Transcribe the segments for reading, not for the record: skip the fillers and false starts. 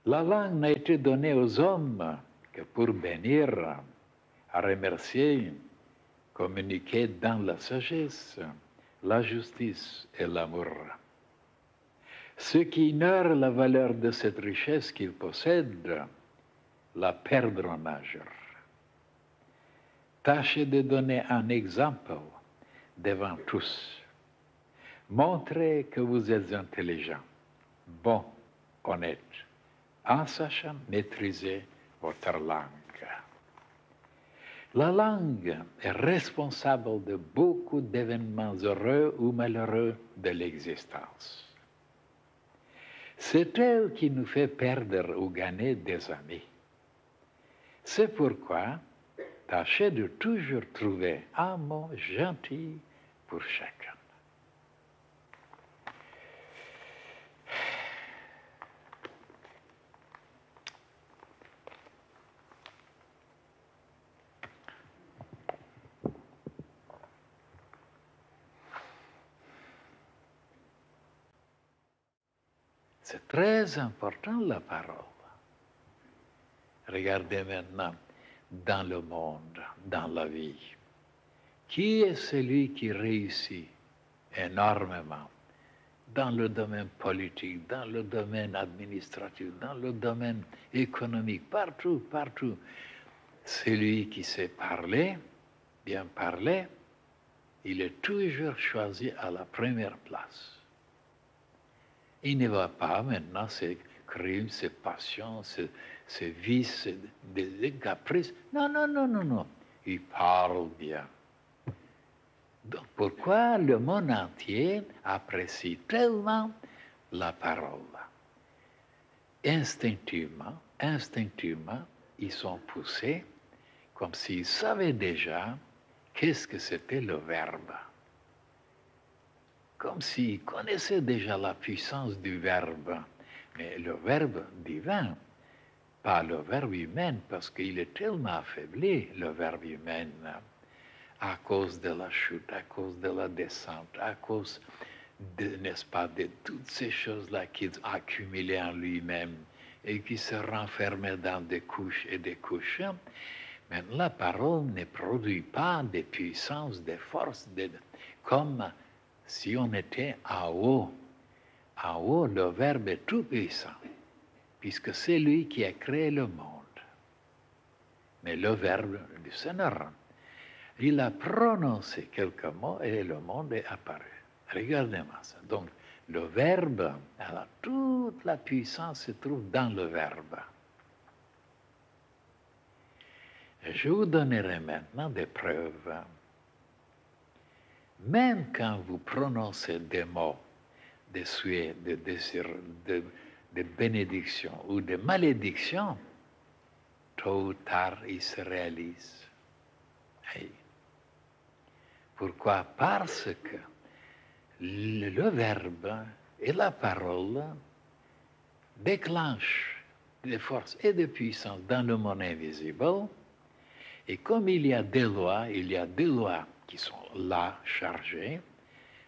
La langue n'a été donnée aux hommes que pour bénir, remercier, communiquer dans la sagesse, la justice et l'amour. Ceux qui ignorent la valeur de cette richesse qu'ils possèdent la perdront un jour. Tâchez de donner un exemple devant tous. Montrez que vous êtes intelligent, bon, honnête, en sachant maîtriser votre langue. La langue est responsable de beaucoup d'événements heureux ou malheureux de l'existence. C'est elle qui nous fait perdre ou gagner des amis. C'est pourquoi tâchez de toujours trouver un mot gentil pour chacun. C'est très important la parole. Regardez maintenant dans le monde, dans la vie. Qui est celui qui réussit énormément dans le domaine politique, dans le domaine administratif, dans le domaine économique, partout, partout? Celui qui sait parler, bien parler, il est toujours choisi à la première place. Il ne va pas maintenant ses crimes, ses passions, ses vices, des caprices. Non, non, non, non, non. Il parle bien. Donc pourquoi le monde entier apprécie tellement la parole? Instinctivement, ils sont poussés comme s'ils savaient déjà qu'est-ce que c'était le verbe. Comme s'ils connaissaient déjà la puissance du verbe. Mais le verbe divin, pas le verbe humain, parce qu'il est tellement affaibli, le verbe humain, à cause de la chute, à cause de la descente, à cause, n'est-ce pas, de toutes ces choses-là qu'il a accumulées en lui-même et qui se renfermaient dans des couches et des couches. Mais la parole ne produit pas de puissance, de force, comme si on était en haut. En haut, le Verbe est tout puissant, puisque c'est lui qui a créé le monde. Mais le Verbe du Seigneur, il a prononcé quelques mots et le monde est apparu. Regardez-moi ça. Donc, le Verbe, alors, toute la puissance se trouve dans le Verbe. Et je vous donnerai maintenant des preuves. Même quand vous prononcez des mots de souhait, de désir, de bénédiction ou de malédiction, tôt ou tard, ils se réalisent. Et pourquoi? Parce que le verbe et la parole déclenchent des forces et des puissances dans le monde invisible. Et comme il y a deux lois qui sont là chargées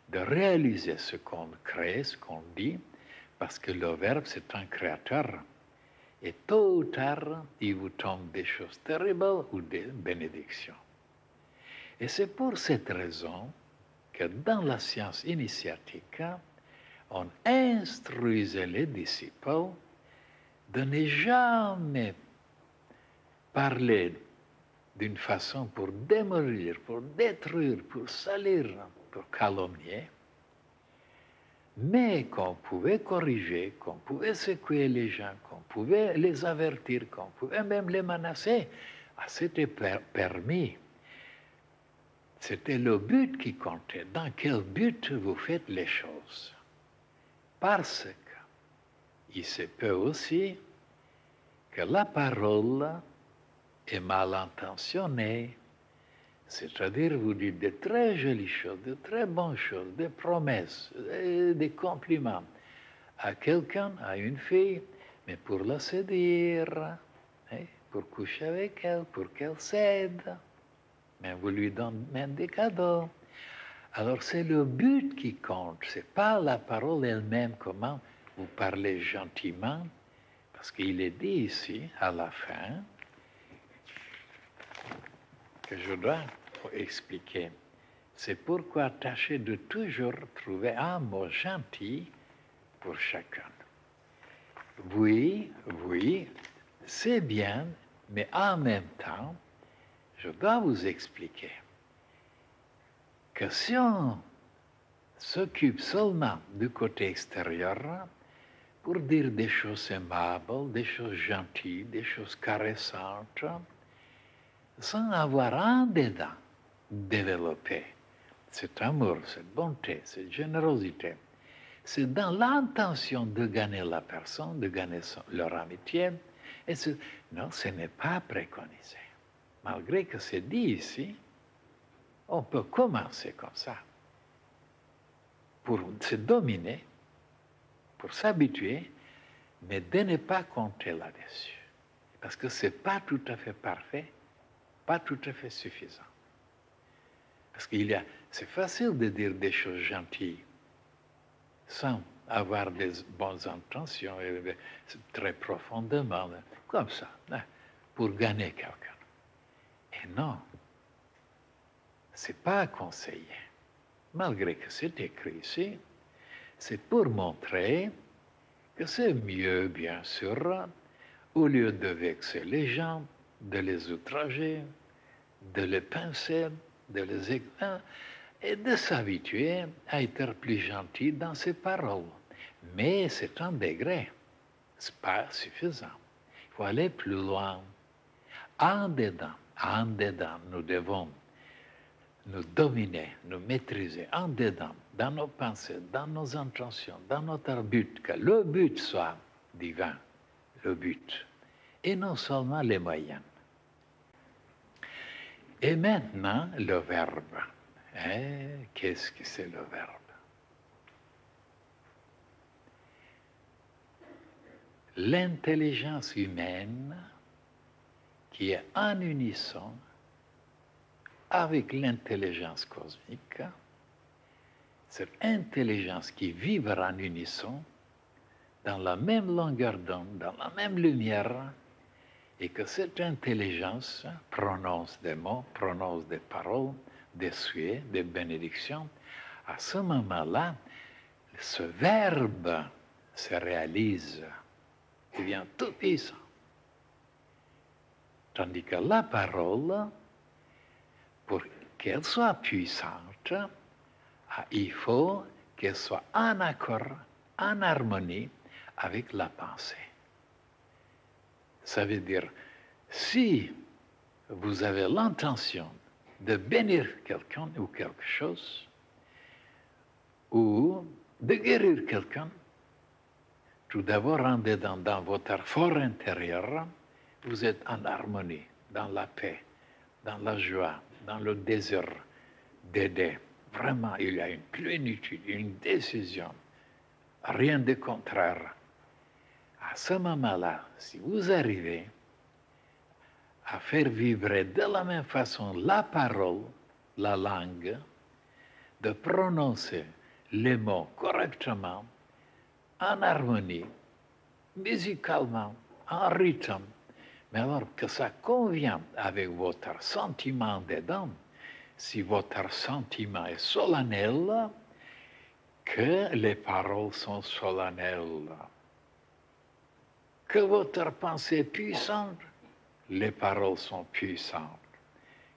de réaliser ce qu'on crée, ce qu'on dit, parce que le Verbe, c'est un créateur. Et tôt ou tard, il vous tombe des choses terribles ou des bénédictions. Et c'est pour cette raison que dans la science initiatique, on instruisait les disciples de ne jamais parler d'une façon pour démolir, pour détruire, pour salir, pour calomnier, mais qu'on pouvait corriger, qu'on pouvait secouer les gens, qu'on pouvait les avertir, qu'on pouvait même les menacer. Ah, c'était permis. C'était le but qui comptait. Dans quel but vous faites les choses? Parce qu'il se peut aussi que la parole est mal intentionnée, c'est-à-dire vous dites de très jolies choses, de très bonnes choses, des promesses, des compliments à quelqu'un, à une fille, mais pour la séduire, pour coucher avec elle, pour qu'elle cède, mais vous lui donnez même des cadeaux. Alors c'est le but qui compte, c'est pas la parole elle-même, comment vous parlez gentiment, Parce qu'il est dit ici, à la fin, que je dois expliquer. C'est pourquoi tâchez de toujours trouver un mot gentil pour chacun. Oui, oui, c'est bien, mais en même temps, je dois vous expliquer que si on s'occupe seulement du côté extérieur pour dire des choses aimables, des choses gentilles, des choses caressantes, sans avoir un dedans développé cet amour, cette bonté, cette générosité, c'est dans l'intention de gagner la personne, de gagner leur amitié. Et non, ce n'est pas préconisé. Malgré que c'est dit ici, on peut commencer comme ça. Pour se dominer, pour s'habituer, mais de ne pas compter là-dessus. Parce que ce n'est pas tout à fait parfait, pas tout à fait suffisant. Parce c'est facile de dire des choses gentilles sans avoir des bonnes intentions, et très profondément, comme ça, pour gagner quelqu'un. Et non, c'est pas conseillé. Malgré que c'est écrit ici, c'est pour montrer que c'est mieux, bien sûr, au lieu de vexer les gens, de les outrager, de les pincer, de les éclairer, et de s'habituer à être plus gentil dans ses paroles. Mais c'est un degré, ce n'est pas suffisant. Il faut aller plus loin. En dedans, nous devons nous dominer, nous maîtriser, en dedans, dans nos pensées, dans nos intentions, dans notre but, que le but soit divin, le but, et non seulement les moyens. Et maintenant, le verbe. Qu'est-ce que c'est le verbe? L'intelligence humaine qui est en unisson avec l'intelligence cosmique, cette intelligence qui vivra en unisson dans la même longueur d'onde, dans la même lumière, et que cette intelligence prononce des mots, prononce des paroles, des souhaits, des bénédictions, à ce moment-là, ce verbe se réalise, devient tout puissant. Tandis que la parole, pour qu'elle soit puissante, il faut qu'elle soit en accord, en harmonie avec la pensée. Ça veut dire, si vous avez l'intention de bénir quelqu'un ou quelque chose, ou de guérir quelqu'un, tout d'abord, en dedans, dans votre fort intérieur, vous êtes en harmonie, dans la paix, dans la joie, dans le désir d'aider. Vraiment, il y a une plénitude, une décision, rien de contraire. À ce moment-là, si vous arrivez à faire vibrer de la même façon la parole, la langue, de prononcer les mots correctement, en harmonie, musicalement, en rythme, mais alors que ça convient avec votre sentiment dedans, si votre sentiment est solennel, que les paroles sont solennelles. Que votre pensée est puissante, les paroles sont puissantes.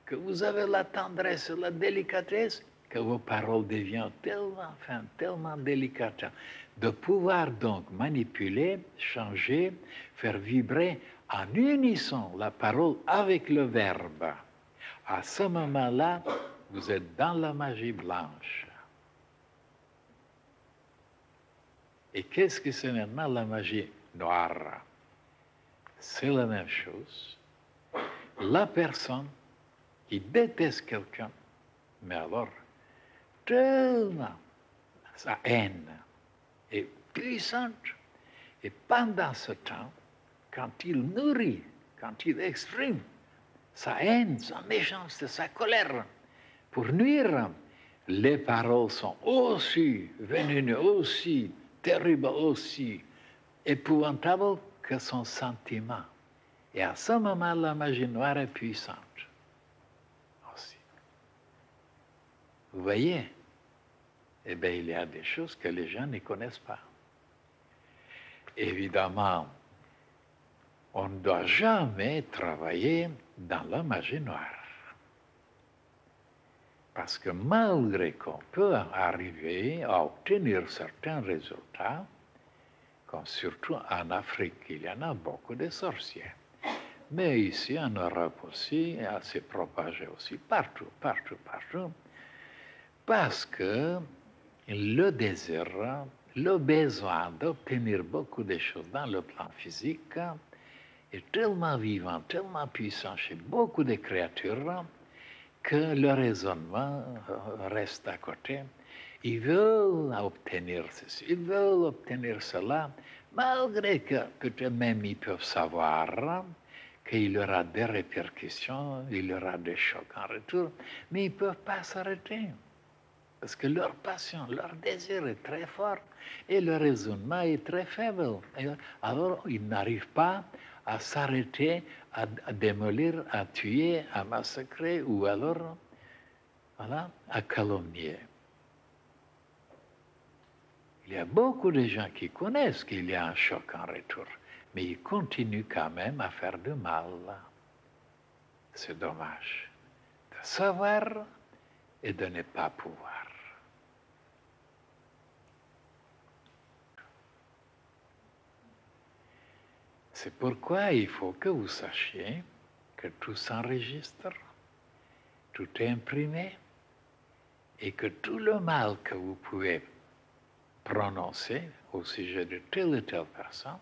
Que vous avez la tendresse et la délicatesse, que vos paroles deviennent tellement délicates. De pouvoir donc manipuler, changer, faire vibrer en unisson la parole avec le verbe. À ce moment-là, vous êtes dans la magie blanche. Et qu'est-ce que c'est maintenant la magie noire? C'est la même chose. La personne qui déteste quelqu'un, mais alors, tellement sa haine est puissante. Et pendant ce temps, quand il nourrit, quand il exprime sa haine, sa méchanceté, sa colère, pour nuire, les paroles sont aussi vénéneuses, aussi terribles, aussi épouvantables que son sentiment. Et à ce moment, la magie noire est puissante aussi. Vous voyez? Eh bien, il y a des choses que les gens ne connaissent pas. Évidemment, on ne doit jamais travailler dans la magie noire. Parce que malgré qu'on peut arriver à obtenir certains résultats, comme surtout en Afrique, il y en a beaucoup de sorciers. Mais ici, en Europe aussi, elle s'est propagée aussi partout, partout, partout. Parce que le désir, le besoin d'obtenir beaucoup de choses dans le plan physique est tellement vivant, tellement puissant chez beaucoup de créatures que le raisonnement reste à côté. Ils veulent obtenir ceci, ils veulent obtenir cela, malgré que peut-être même ils peuvent savoir qu'il y aura des répercussions, il y aura des chocs en retour, mais ils ne peuvent pas s'arrêter. Parce que leur passion, leur désir est très fort et le raisonnement est très faible. Alors, ils n'arrivent pas à s'arrêter, à démolir, à tuer, à massacrer ou alors voilà, à calomnier. Il y a beaucoup de gens qui connaissent qu'il y a un choc en retour, mais ils continuent quand même à faire du mal. C'est dommage de savoir et de ne pas pouvoir. C'est pourquoi il faut que vous sachiez que tout s'enregistre, tout est imprimé, et que tout le mal que vous pouvez prononcer au sujet de telle ou telle personne,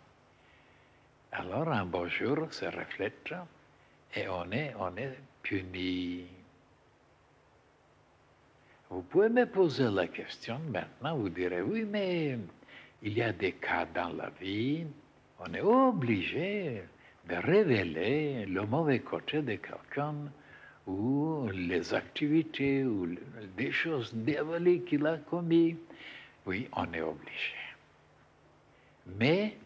alors un beau jour se reflète et on est puni. Vous pouvez me poser la question maintenant, vous direz, oui, mais il y a des cas dans la vie, on est obligé de révéler le mauvais côté de quelqu'un ou les activités ou des choses diaboliques qu'il a commis. Oui, on est obligé. Mais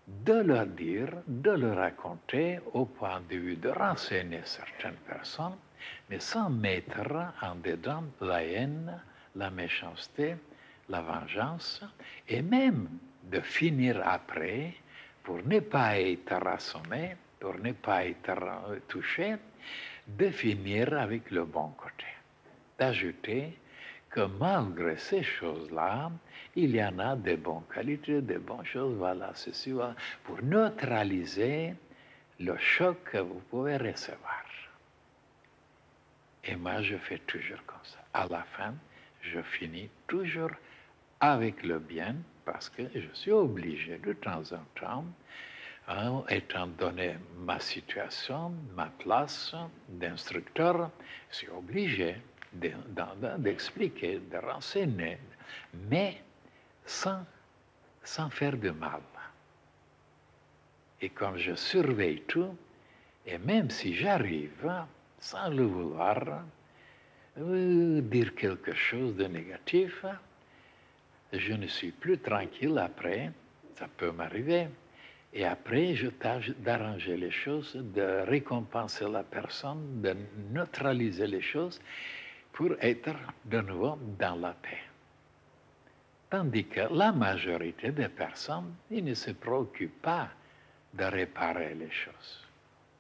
de leur dire, de leur raconter au point de vue de renseigner certaines personnes, mais sans mettre en dedans la haine, la méchanceté, la vengeance, et même de finir après pour ne pas être assommé, pour ne pas être touché, de finir avec le bon côté. D'ajouter que malgré ces choses-là, il y en a de bonnes qualités, de bonnes choses, voilà, ceci, voilà, pour neutraliser le choc que vous pouvez recevoir. Et moi, je fais toujours comme ça. À la fin, je finis toujours avec le bien, parce que je suis obligé de temps en temps, étant donné ma situation, ma place d'instructeur, je suis obligé d'expliquer, de renseigner, mais sans faire de mal. Et comme je surveille tout, et même si j'arrive, sans le vouloir, dire quelque chose de négatif, je ne suis plus tranquille après, ça peut m'arriver, et après je tâche d'arranger les choses, de récompenser la personne, de neutraliser les choses pour être de nouveau dans la paix. Tandis que la majorité des personnes, ils ne se préoccupent pas de réparer les choses.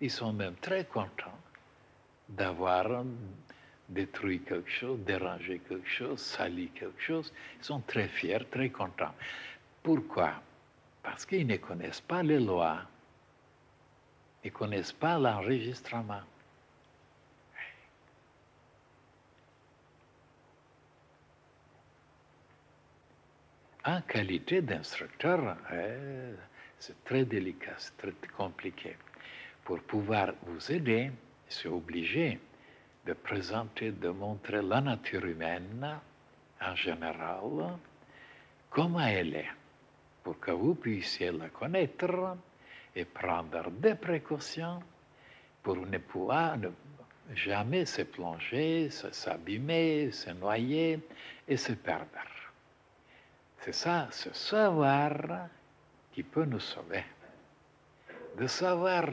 Ils sont même très contents d'avoir détruit quelque chose, dérangé quelque chose, sali quelque chose. Ils sont très fiers, très contents. Pourquoi? Parce qu'ils ne connaissent pas les lois. Ils ne connaissent pas l'enregistrement. En qualité d'instructeur, c'est très délicat, c'est très compliqué. Pour pouvoir vous aider, je suis obligé de présenter, de montrer la nature humaine en général, comment elle est, pour que vous puissiez la connaître et prendre des précautions pour ne pouvoir jamais se plonger, s'abîmer, se noyer et se perdre. C'est ça, ce savoir qui peut nous sauver. de savoir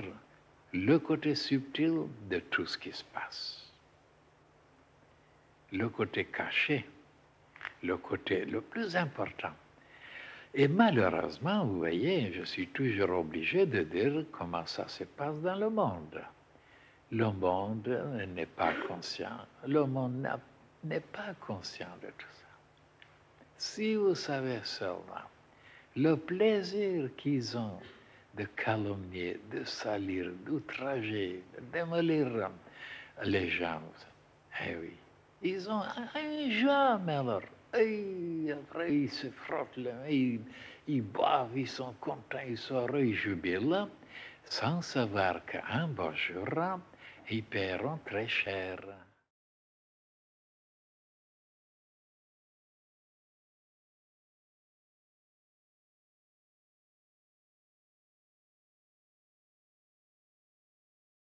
le côté subtil de tout ce qui se passe, le côté caché, le côté le plus important. Et malheureusement, vous voyez, je suis toujours obligé de dire comment ça se passe dans le monde. Le monde n'est pas conscient. Le monde n'est pas conscient de tout ça. Si vous savez seulement le plaisir qu'ils ont de calomnier, de salir, d'outrager, de démolir les gens, eh oui, ils ont un joie, mais alors, et après ils se frottent, ils boivent, ils sont contents, ils sont heureux, ils jubilent, sans savoir qu'un beau jour, ils paieront très cher.